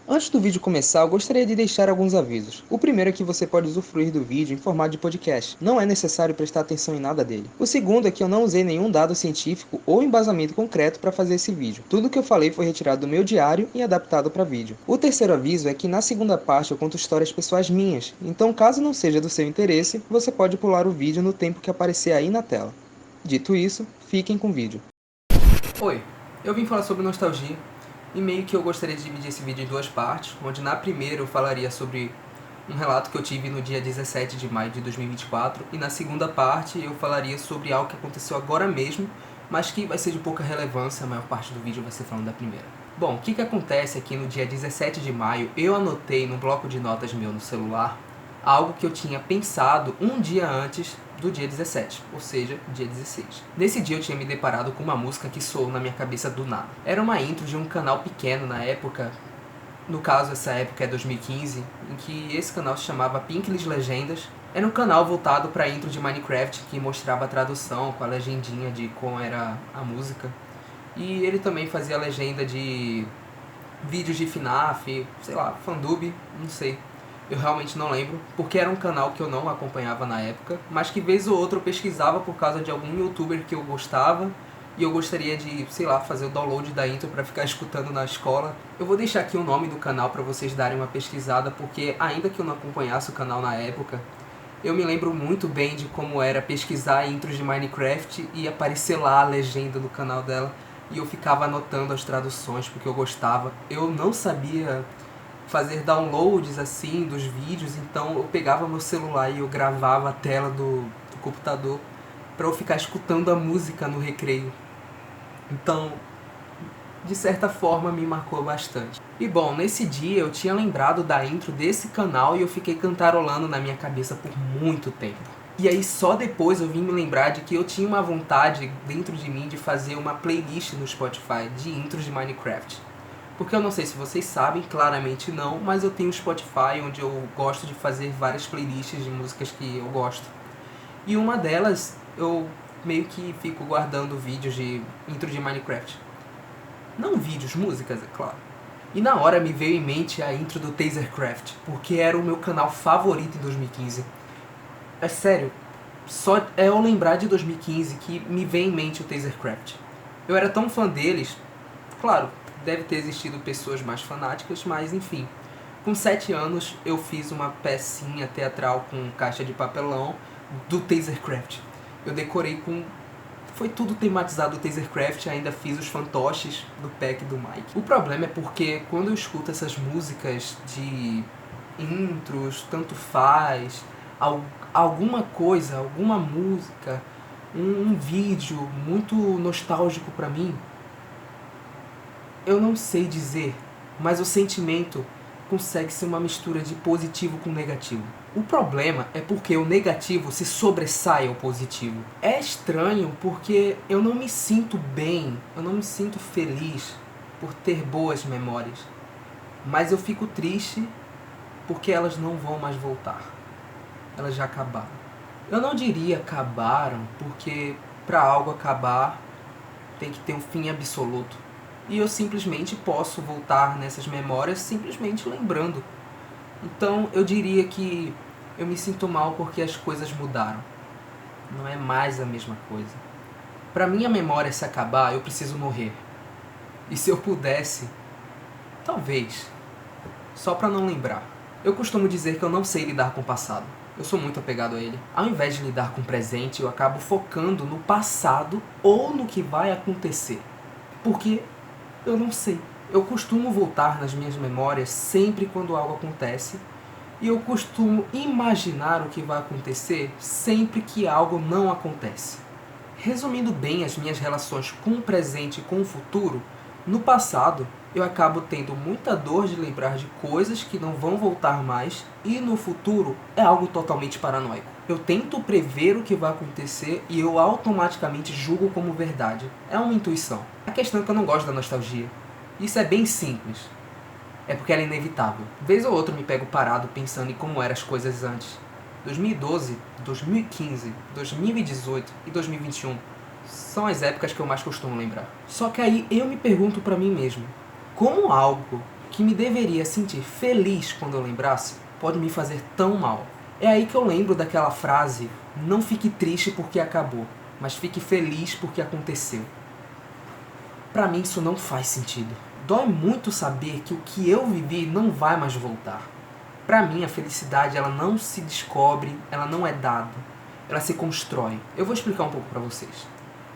Antes do vídeo começar, eu gostaria de deixar alguns avisos. O primeiro é que você pode usufruir do vídeo em formato de podcast. Não é necessário prestar atenção em nada dele. O segundo é que eu não usei nenhum dado científico ou embasamento concreto para fazer esse vídeo. Tudo que eu falei foi retirado do meu diário e adaptado para vídeo. O terceiro aviso é que na segunda parte eu conto histórias pessoais minhas. Então, caso não seja do seu interesse, você pode pular o vídeo no tempo que aparecer aí na tela. Dito isso, fiquem com o vídeo. Oi, eu vim falar sobre nostalgia e meio que eu gostaria de dividir esse vídeo em duas partes, onde na primeira eu falaria sobre um relato que eu tive no dia 17 de maio de 2024 e na segunda parte eu falaria sobre algo que aconteceu agora mesmo, mas que vai ser de pouca relevância, a maior parte do vídeo vai ser falando da primeira. Bom, o que acontece é que no dia 17 de maio eu anotei no bloco de notas meu no celular algo que eu tinha pensado um dia antes do dia 17, ou seja, dia 16. Nesse dia eu tinha me deparado com uma música que soou na minha cabeça do nada. Era uma intro de um canal pequeno na época, no caso essa época é 2015, em que esse canal se chamava Pinkley's Legendas. Era um canal voltado para a intro de Minecraft, que mostrava a tradução com a legendinha de como era a música. E ele também fazia a legenda de vídeos de FNAF, sei lá, Fandub, não sei. Eu realmente não lembro, porque era um canal que eu não acompanhava na época, mas que vez ou outra eu pesquisava por causa de algum youtuber que eu gostava e eu gostaria de, sei lá, fazer o download da intro para ficar escutando na escola. Eu vou deixar aqui o nome do canal para vocês darem uma pesquisada, porque ainda que eu não acompanhasse o canal na época, eu me lembro muito bem de como era pesquisar intros de Minecraft e aparecer lá a legenda do canal dela e eu ficava anotando as traduções porque eu gostava. Eu não sabia fazer downloads assim dos vídeos, então eu pegava meu celular e eu gravava a tela do computador para eu ficar escutando a música no recreio. Então, de certa forma, me marcou bastante. E bom, nesse dia eu tinha lembrado da intro desse canal e eu fiquei cantarolando na minha cabeça por muito tempo. E aí só depois eu vim me lembrar de que eu tinha uma vontade dentro de mim de fazer uma playlist no Spotify de intros de Minecraft. Porque eu não sei se vocês sabem, claramente não, mas eu tenho um Spotify onde eu gosto de fazer várias playlists de músicas que eu gosto. E uma delas eu meio que fico guardando vídeos de intro de Minecraft. Não vídeos, músicas, é claro. E na hora me veio em mente a intro do Tasercraft, porque era o meu canal favorito em 2015. É sério, só é eu lembrar de 2015 que me vem em mente o Tasercraft. Eu era tão fã deles, claro, deve ter existido pessoas mais fanáticas, mas enfim. Com 7 anos eu fiz uma pecinha teatral com caixa de papelão do Tasercraft. Eu decorei com... Foi tudo tematizado do Tasercraft, ainda fiz os fantoches do pack do Mike. O problema é porque quando eu escuto essas músicas de intros, tanto faz, alguma coisa, alguma música, um vídeo muito nostálgico pra mim, eu não sei dizer, mas o sentimento consegue ser uma mistura de positivo com negativo. O problema é porque o negativo se sobressai ao positivo. É estranho porque eu não me sinto bem, eu não me sinto feliz por ter boas memórias. Mas eu fico triste porque elas não vão mais voltar. Elas já acabaram. Eu não diria acabaram porque para algo acabar tem que ter um fim absoluto. E eu simplesmente posso voltar nessas memórias simplesmente lembrando. Então eu diria que eu me sinto mal porque as coisas mudaram. Não é mais a mesma coisa. Para minha memória se acabar, eu preciso morrer. E se eu pudesse, talvez, só para não lembrar. Eu costumo dizer que eu não sei lidar com o passado. Eu sou muito apegado a ele. Ao invés de lidar com o presente, eu acabo focando no passado ou no que vai acontecer. Porque eu não sei. Eu costumo voltar nas minhas memórias sempre quando algo acontece. E eu costumo imaginar o que vai acontecer sempre que algo não acontece. Resumindo bem as minhas relações com o presente e com o futuro, no passado eu acabo tendo muita dor de lembrar de coisas que não vão voltar mais e no futuro é algo totalmente paranoico. Eu tento prever o que vai acontecer e eu automaticamente julgo como verdade. É uma intuição. A questão é que eu não gosto da nostalgia. Isso é bem simples. É porque ela é inevitável. Vez ou outra eu me pego parado pensando em como eram as coisas antes. 2012, 2015, 2018 e 2021 são as épocas que eu mais costumo lembrar. Só que aí eu me pergunto pra mim mesmo, como algo que me deveria sentir feliz quando eu lembrasse, pode me fazer tão mal. É aí que eu lembro daquela frase: não fique triste porque acabou, mas fique feliz porque aconteceu. Pra mim isso não faz sentido. Dói muito saber que o que eu vivi não vai mais voltar. Pra mim a felicidade ela não se descobre, ela não é dada, ela se constrói. Eu vou explicar um pouco pra vocês.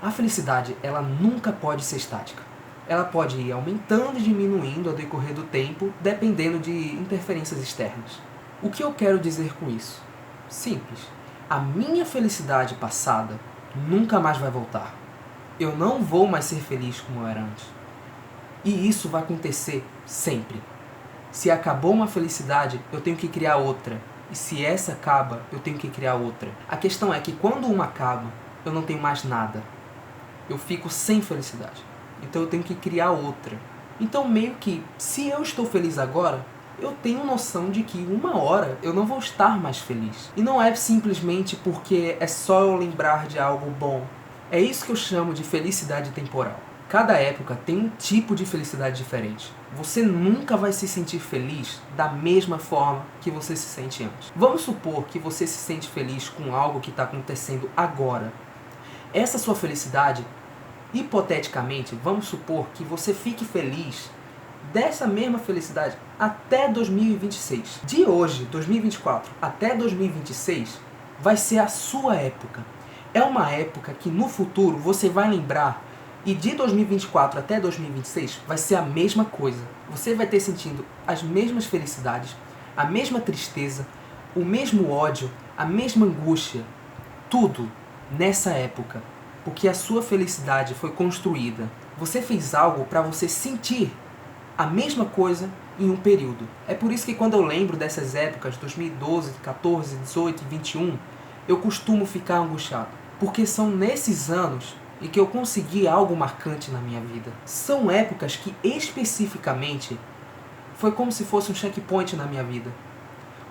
A felicidade ela nunca pode ser estática. Ela pode ir aumentando e diminuindo ao decorrer do tempo, dependendo de interferências externas. O que eu quero dizer com isso? Simples. A minha felicidade passada nunca mais vai voltar. Eu não vou mais ser feliz como eu era antes. E isso vai acontecer sempre. Se acabou uma felicidade, eu tenho que criar outra. E se essa acaba, eu tenho que criar outra. A questão é que quando uma acaba, eu não tenho mais nada. Eu fico sem felicidade. Então eu tenho que criar outra. Então meio que, se eu estou feliz agora, eu tenho noção de que uma hora eu não vou estar mais feliz. E não é simplesmente porque é só eu lembrar de algo bom. É isso que eu chamo de felicidade temporal. Cada época tem um tipo de felicidade diferente. Você nunca vai se sentir feliz da mesma forma que você se sente antes. Vamos supor que você se sente feliz com algo que está acontecendo agora. Essa sua felicidade, hipoteticamente, vamos supor que você fique feliz dessa mesma felicidade até 2026. De hoje, 2024, até 2026, vai ser a sua época. É uma época que no futuro você vai lembrar, e de 2024 até 2026 vai ser a mesma coisa. Você vai ter sentindo as mesmas felicidades, a mesma tristeza, o mesmo ódio, a mesma angústia, tudo nessa época. Porque a sua felicidade foi construída. Você fez algo para você sentir a mesma coisa em um período. É por isso que quando eu lembro dessas épocas, 2012, 14, 18 e 21, eu costumo ficar angustiado. Porque são nesses anos em que eu consegui algo marcante na minha vida. São épocas que especificamente foi como se fosse um checkpoint na minha vida.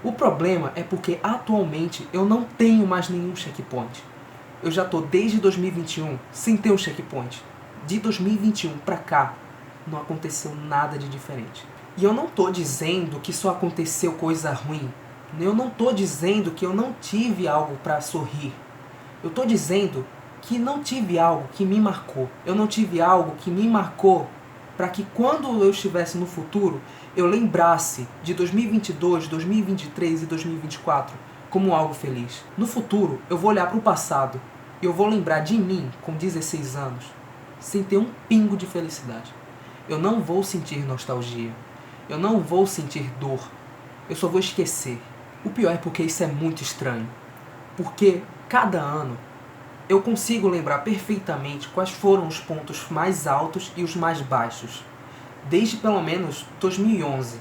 O problema é porque atualmente eu não tenho mais nenhum checkpoint. Eu já estou desde 2021 sem ter um checkpoint. De 2021 para cá, não aconteceu nada de diferente. E eu não estou dizendo que só aconteceu coisa ruim. Eu não estou dizendo que eu não tive algo para sorrir. Eu estou dizendo que não tive algo que me marcou. Eu não tive algo que me marcou para que quando eu estivesse no futuro, eu lembrasse de 2022, 2023 e 2024 como algo feliz. No futuro, eu vou olhar para o passado e eu vou lembrar de mim com 16 anos sem ter um pingo de felicidade. Eu não vou sentir nostalgia. Eu não vou sentir dor. Eu só vou esquecer. O pior é porque isso é muito estranho. Porque cada ano eu consigo lembrar perfeitamente quais foram os pontos mais altos e os mais baixos. Desde pelo menos 2011.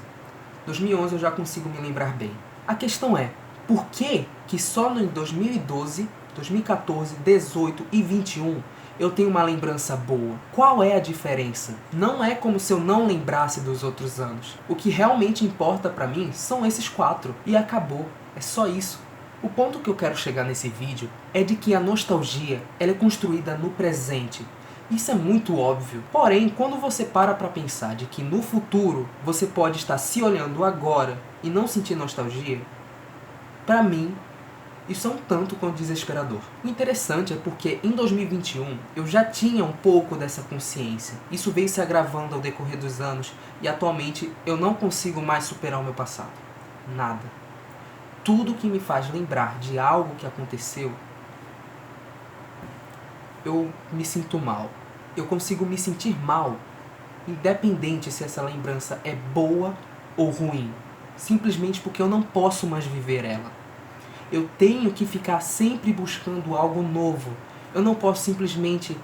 2011 eu já consigo me lembrar bem. A questão é, por que só em 2012, 2014, 18 e 21 eu tenho uma lembrança boa? Qual é a diferença? Não é como se eu não lembrasse dos outros anos. O que realmente importa pra mim são esses 4. E acabou. É só isso. O ponto que eu quero chegar nesse vídeo é de que a nostalgia ela é construída no presente. Isso é muito óbvio. Porém, quando você para pensar de que no futuro você pode estar se olhando agora e não sentir nostalgia, pra mim, isso é um tanto quanto desesperador. O interessante é porque em 2021 eu já tinha um pouco dessa consciência. Isso veio se agravando ao decorrer dos anos e atualmente eu não consigo mais superar o meu passado. Nada. Tudo que me faz lembrar de algo que aconteceu, eu me sinto mal. Eu consigo me sentir mal, independente se essa lembrança é boa ou ruim. Simplesmente porque eu não posso mais viver ela. Eu tenho que ficar sempre buscando algo novo. Eu não posso simplesmente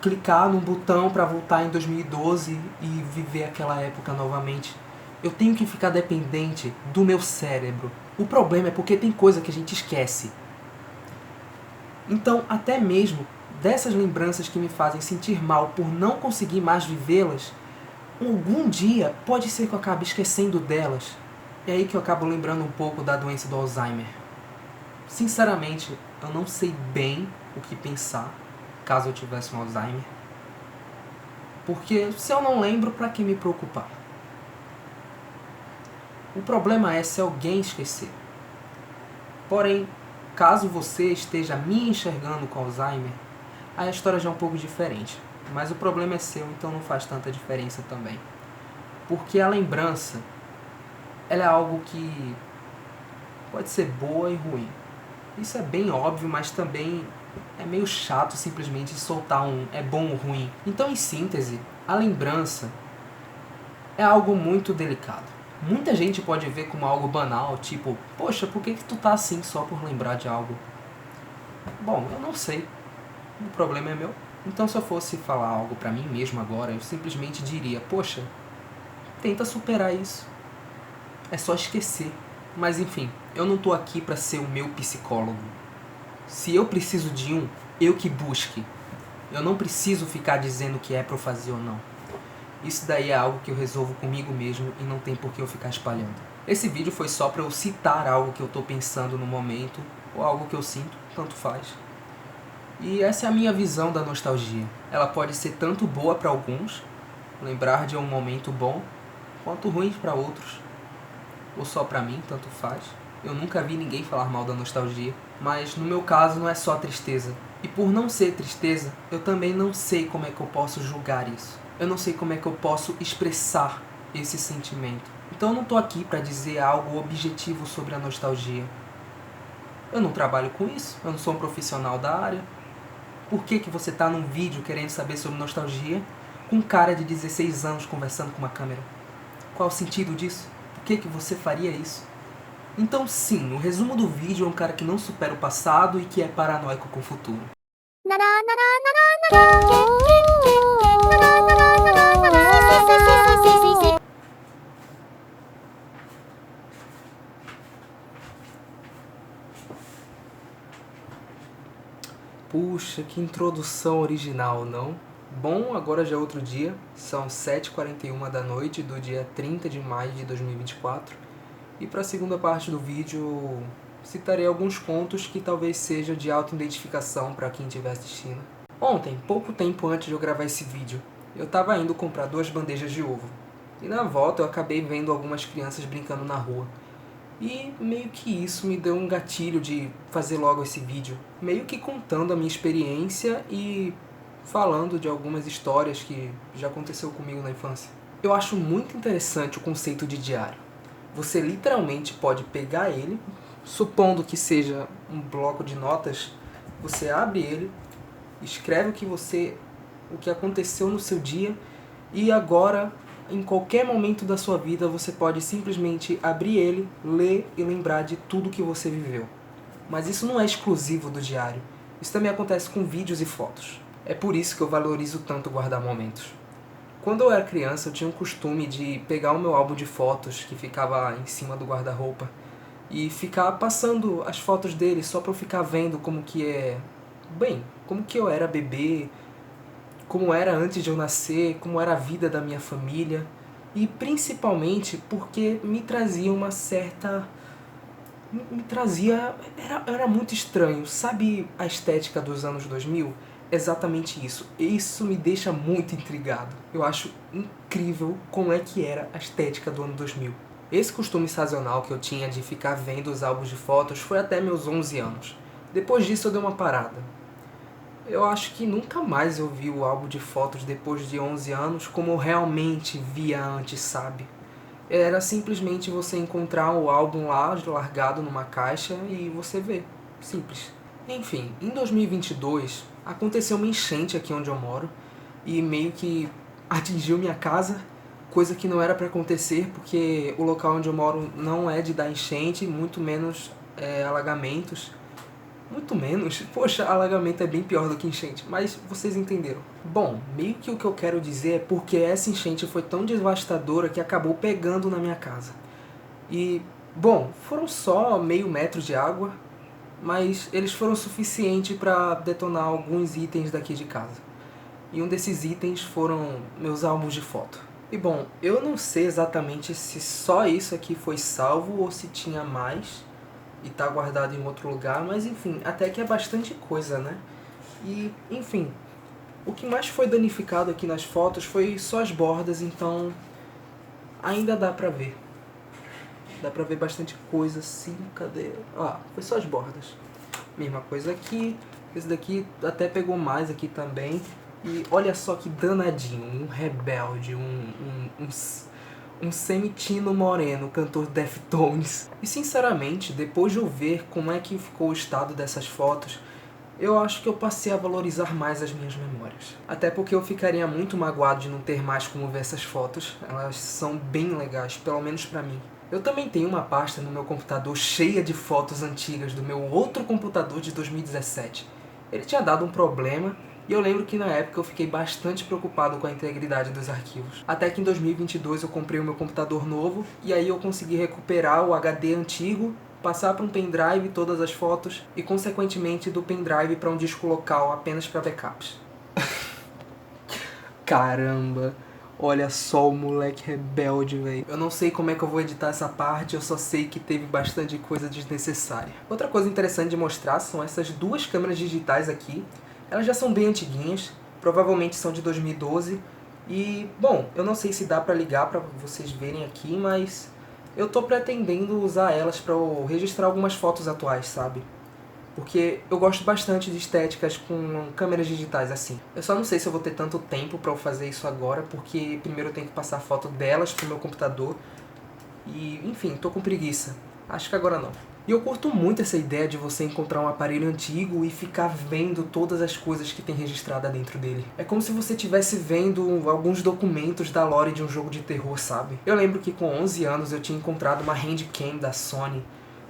clicar num botão para voltar em 2012 e viver aquela época novamente. Eu tenho que ficar dependente do meu cérebro. O problema é porque tem coisa que a gente esquece. Então, até mesmo dessas lembranças que me fazem sentir mal por não conseguir mais vivê-las, algum dia pode ser que eu acabe esquecendo delas. É aí que eu acabo lembrando um pouco da doença do Alzheimer. Sinceramente, eu não sei bem o que pensar caso eu tivesse um Alzheimer. Porque se eu não lembro, pra que me preocupar? O problema é se alguém esquecer. Porém, caso você esteja me enxergando com Alzheimer, aí a história já é um pouco diferente. Mas o problema é seu, então não faz tanta diferença também. Porque a lembrança, ela é algo que pode ser boa e ruim. Isso é bem óbvio, mas também é meio chato simplesmente soltar um é bom ou ruim. Então, em síntese, a lembrança é algo muito delicado. Muita gente pode ver como algo banal, tipo, poxa, por que tu tá assim só por lembrar de algo? Bom, eu não sei. O problema é meu. Então, se eu fosse falar algo pra mim mesmo agora, eu simplesmente diria, poxa, tenta superar isso. É só esquecer. Mas enfim, eu não tô aqui pra ser o meu psicólogo. Se eu preciso de um, eu que busque. Eu não preciso ficar dizendo o que é pra eu fazer ou não. Isso daí é algo que eu resolvo comigo mesmo e não tem por que eu ficar espalhando. Esse vídeo foi só pra eu citar algo que eu tô pensando no momento, ou algo que eu sinto, tanto faz. E essa é a minha visão da nostalgia. Ela pode ser tanto boa pra alguns, lembrar de um momento bom, quanto ruim pra outros. Ou só pra mim, tanto faz. Eu nunca vi ninguém falar mal da nostalgia, mas no meu caso não é só tristeza. E por não ser tristeza, eu também não sei como é que eu posso julgar isso. Eu não sei como é que eu posso expressar esse sentimento. Então eu não tô aqui pra dizer algo objetivo sobre a nostalgia. Eu não trabalho com isso, eu não sou um profissional da área. Por que você tá num vídeo querendo saber sobre nostalgia com um cara de 16 anos conversando com uma câmera? Qual o sentido disso? Por que você faria isso? Então sim, o resumo do vídeo é um cara que não supera o passado e que é paranoico com o futuro. Puxa, que introdução original, não? Bom, agora já é outro dia, são 7h41 da noite do dia 30 de maio de 2024 e para a segunda parte do vídeo citarei alguns contos que talvez seja de auto-identificação para quem estiver assistindo. Ontem, pouco tempo antes de eu gravar esse vídeo, eu estava indo comprar 2 bandejas de ovo e na volta eu acabei vendo algumas crianças brincando na rua. E meio que isso me deu um gatilho de fazer logo esse vídeo, meio que contando a minha experiência e falando de algumas histórias que já aconteceu comigo na infância. Eu acho muito interessante o conceito de diário. Você literalmente pode pegar ele, supondo que seja um bloco de notas, você abre ele, escreve o que aconteceu no seu dia e agora, em qualquer momento da sua vida, você pode simplesmente abrir ele, ler e lembrar de tudo que você viveu. Mas isso não é exclusivo do diário. Isso também acontece com vídeos e fotos. É por isso que eu valorizo tanto guardar momentos. Quando eu era criança, eu tinha um costume de pegar o meu álbum de fotos, que ficava em cima do guarda-roupa, e ficar passando as fotos dele só pra eu ficar vendo como que é... Bem, como que eu era bebê, como era antes de eu nascer, como era a vida da minha família, e principalmente porque me trazia uma certa... Era muito estranho. Sabe a estética dos anos 2000? Exatamente isso. Isso me deixa muito intrigado. Eu acho incrível como é que era a estética do ano 2000. Esse costume sazonal que eu tinha de ficar vendo os álbuns de fotos foi até meus 11 anos. Depois disso eu dei uma parada. Eu acho que nunca mais eu vi o álbum de fotos depois de 11 anos como eu realmente via antes, sabe? Era simplesmente você encontrar o álbum lá, largado numa caixa, e você ver. Simples. Enfim, em 2022, aconteceu uma enchente aqui onde eu moro, e meio que atingiu minha casa, coisa que não era pra acontecer, porque o local onde eu moro não é de dar enchente, muito menos alagamentos. Muito menos? Poxa, alagamento é bem pior do que enchente, mas vocês entenderam. Bom, meio que o que eu quero dizer é porque essa enchente foi tão devastadora que acabou pegando na minha casa. E, bom, foram só meio metro de água, mas eles foram suficientes para detonar alguns itens daqui de casa. E um desses itens foram meus álbuns de foto. E bom, eu não sei exatamente se só isso aqui foi salvo ou se tinha mais e tá guardado em outro lugar, mas enfim, até que é bastante coisa, né? E, enfim, o que mais foi danificado aqui nas fotos foi só as bordas, então ainda dá pra ver. Dá pra ver bastante coisa assim, cadê? Ah, foi só as bordas. Mesma coisa aqui, esse daqui até pegou mais aqui também. E olha só que danadinho, um rebelde, um semi-Tino Moreno, cantor Deftones. E sinceramente, depois de eu ver como é que ficou o estado dessas fotos, eu acho que eu passei a valorizar mais as minhas memórias. Até porque eu ficaria muito magoado de não ter mais como ver essas fotos. Elas são bem legais, pelo menos pra mim. Eu também tenho uma pasta no meu computador cheia de fotos antigas do meu outro computador de 2017. Ele tinha dado um problema e eu lembro que na época eu fiquei bastante preocupado com a integridade dos arquivos. Até que em 2022 eu comprei o meu computador novo e aí eu consegui recuperar o HD antigo, passar para um pendrive todas as fotos e consequentemente do pendrive para um disco local apenas para backups. Caramba! Olha só o moleque rebelde, velho. Eu não sei como é que eu vou editar essa parte, eu só sei que teve bastante coisa desnecessária. Outra coisa interessante de mostrar são essas duas câmeras digitais aqui. Elas já são bem antiguinhas, provavelmente são de 2012. E, bom, eu não sei se dá pra ligar pra vocês verem aqui, mas eu tô pretendendo usar elas pra eu registrar algumas fotos atuais, sabe? Porque eu gosto bastante de estéticas com câmeras digitais assim. Eu só não sei se eu vou ter tanto tempo pra eu fazer isso agora, porque primeiro eu tenho que passar foto delas pro meu computador. E, enfim, tô com preguiça. Acho que agora não. E eu curto muito essa ideia de você encontrar um aparelho antigo e ficar vendo todas as coisas que tem registrada dentro dele. É como se você estivesse vendo alguns documentos da lore de um jogo de terror, sabe? Eu lembro que com 11 anos eu tinha encontrado uma Handicam da Sony.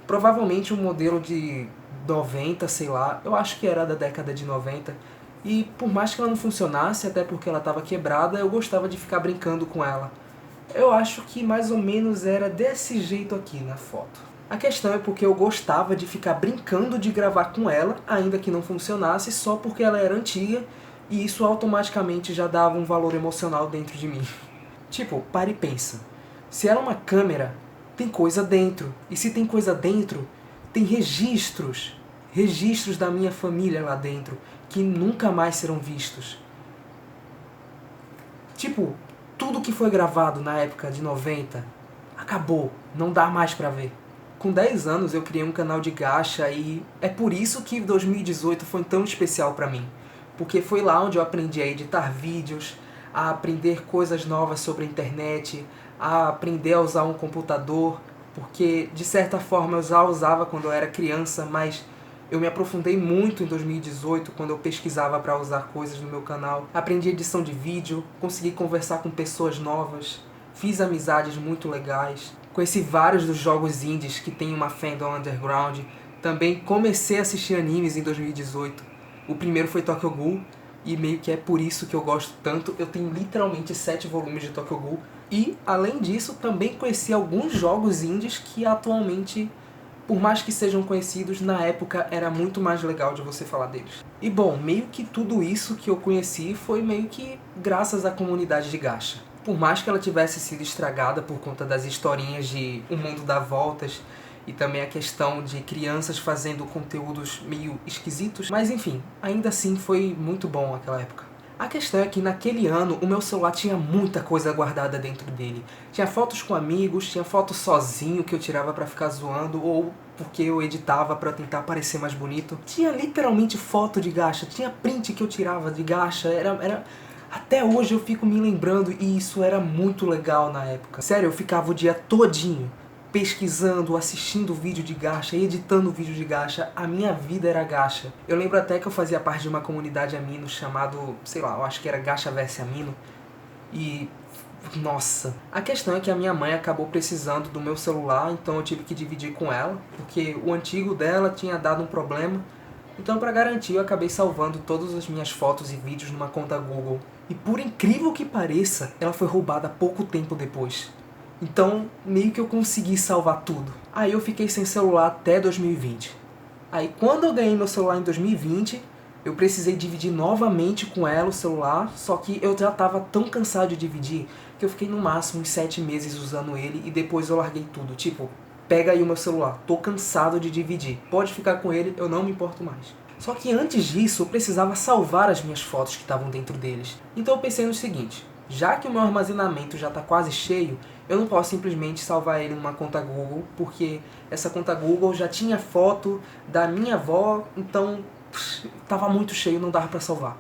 Provavelmente um modelo de 90, sei lá, eu acho que era da década de 90. E por mais que ela não funcionasse, até porque ela estava quebrada, eu gostava de ficar brincando com ela. Eu acho que mais ou menos era desse jeito aqui na foto. A questão é porque eu gostava de ficar brincando de gravar com ela, ainda que não funcionasse, só porque ela era antiga, e isso automaticamente já dava um valor emocional dentro de mim. Tipo, para e pensa. Se ela é uma câmera, tem coisa dentro. E se tem coisa dentro, tem registros. Registros da minha família lá dentro, que nunca mais serão vistos. Tipo, tudo que foi gravado na época de 90, acabou, não dá mais pra ver. Com 10 anos eu criei um canal de gacha e é por isso que 2018 foi tão especial pra mim. Porque foi lá onde eu aprendi a editar vídeos, a aprender coisas novas sobre a internet, a aprender a usar um computador, porque de certa forma eu já usava quando eu era criança, mas eu me aprofundei muito em 2018 quando eu pesquisava para usar coisas no meu canal. Aprendi edição de vídeo, consegui conversar com pessoas novas, fiz amizades muito legais, conheci vários dos jogos indies que tem uma fandom underground. Também comecei a assistir animes em 2018. O primeiro foi Tokyo Ghoul, e meio que é por isso que eu gosto tanto. Eu tenho literalmente 7 volumes de Tokyo Ghoul. E, além disso, também conheci alguns jogos indies que atualmente, por mais que sejam conhecidos, na época era muito mais legal de você falar deles. E bom, meio que tudo isso que eu conheci foi meio que graças à comunidade de gacha. Por mais que ela tivesse sido estragada por conta das historinhas de O Mundo dá Voltas e também a questão de crianças fazendo conteúdos meio esquisitos, mas enfim, ainda assim foi muito bom aquela época. A questão é que naquele ano o meu celular tinha muita coisa guardada dentro dele. Tinha fotos com amigos, tinha fotos sozinho que eu tirava pra ficar zoando ou porque eu editava pra tentar parecer mais bonito. Tinha literalmente foto de gacha, tinha print que eu tirava de gacha, era... Até hoje eu fico me lembrando e isso era muito legal na época. Sério, eu ficava o dia todinho pesquisando, assistindo vídeo de gacha, editando vídeo de gacha. A minha vida era gacha. Eu lembro até que eu fazia parte de uma comunidade amino chamado, sei lá, eu acho que era Gacha vs Amino. E... nossa. A questão é que a minha mãe acabou precisando do meu celular, então eu tive que dividir com ela, porque o antigo dela tinha dado um problema. Então, pra garantir, eu acabei salvando todas as minhas fotos e vídeos numa conta Google. E por incrível que pareça, ela foi roubada pouco tempo depois. Então, meio que eu consegui salvar tudo. Aí eu fiquei sem celular até 2020. Aí quando eu ganhei meu celular em 2020, eu precisei dividir novamente com ela o celular, só que eu já estava tão cansado de dividir que eu fiquei no máximo uns 7 meses usando ele e depois eu larguei tudo. Tipo, pega aí o meu celular, tô cansado de dividir, pode ficar com ele, eu não me importo mais. Só que antes disso, eu precisava salvar as minhas fotos que estavam dentro deles. Então eu pensei no seguinte, Já que o meu armazenamento já está quase cheio, eu não posso simplesmente salvar ele numa conta Google, porque essa conta Google já tinha foto da minha avó, então estava muito cheio, não dava para salvar.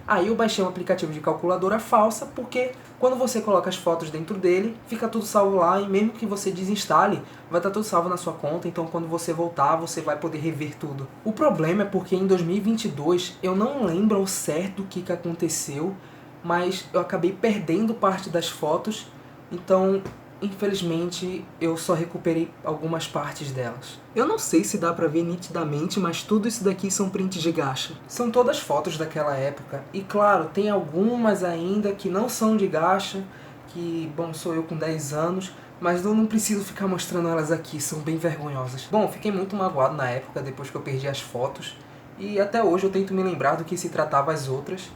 Aí eu baixei um aplicativo de calculadora falsa, porque quando você coloca as fotos dentro dele, fica tudo salvo lá, e mesmo que você desinstale, vai estar tudo salvo na sua conta, então quando você voltar, você vai poder rever tudo. O problema é porque em 2022, eu não lembro ao certo o que aconteceu, mas eu acabei perdendo parte das fotos, então infelizmente eu só recuperei algumas partes delas. Eu não sei se dá pra ver nitidamente, mas tudo isso daqui são prints de gacha. São todas fotos daquela época, e claro, tem algumas ainda que não são de gacha, que, bom, sou eu com 10 anos, mas eu não preciso ficar mostrando elas aqui, são bem vergonhosas. Bom, fiquei muito magoado na época, depois que eu perdi as fotos, e até hoje eu tento me lembrar do que se tratava as outras,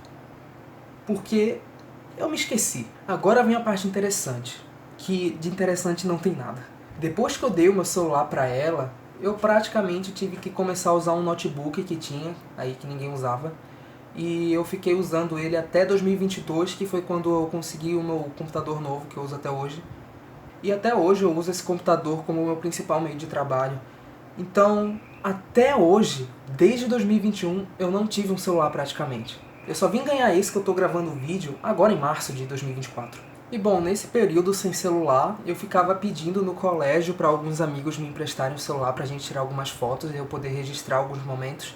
porque eu me esqueci. Agora vem a parte interessante, que de interessante não tem nada. Depois que eu dei o meu celular pra ela, eu praticamente tive que começar a usar um notebook que tinha, aí que ninguém usava, e eu fiquei usando ele até 2022, que foi quando eu consegui o meu computador novo, que eu uso até hoje. E até hoje eu uso esse computador como meu principal meio de trabalho. Então, até hoje, desde 2021, eu não tive um celular praticamente. Eu só vim ganhar esse que eu tô gravando o vídeo agora em março de 2024. E bom, nesse período sem celular, eu ficava pedindo no colégio para alguns amigos me emprestarem o celular pra gente tirar algumas fotos e eu poder registrar alguns momentos.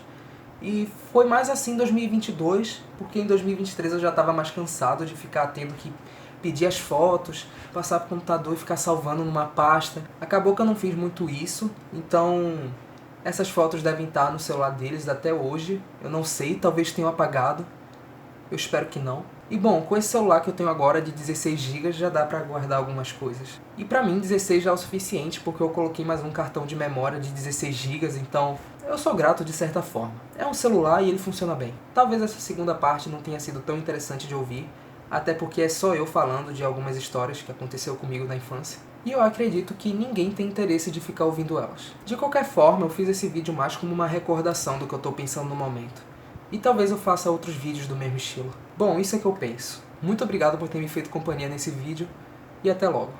E foi mais assim em 2022, porque em 2023 eu já estava mais cansado de ficar tendo que pedir as fotos, passar pro computador e ficar salvando numa pasta. Acabou que eu não fiz muito isso, então essas fotos devem estar no celular deles até hoje. Eu não sei, talvez tenham apagado. Eu espero que não. E bom, com esse celular que eu tenho agora de 16 GB já dá pra guardar algumas coisas. E pra mim 16 já é o suficiente, porque eu coloquei mais um cartão de memória de 16 GB, então eu sou grato de certa forma. É um celular e ele funciona bem. Talvez essa segunda parte não tenha sido tão interessante de ouvir, até porque é só eu falando de algumas histórias que aconteceu comigo na infância. E eu acredito que ninguém tem interesse de ficar ouvindo elas. De qualquer forma, eu fiz esse vídeo mais como uma recordação do que eu tô pensando no momento. E talvez eu faça outros vídeos do mesmo estilo. Bom, isso é que eu penso. Muito obrigado por ter me feito companhia nesse vídeo, e até logo.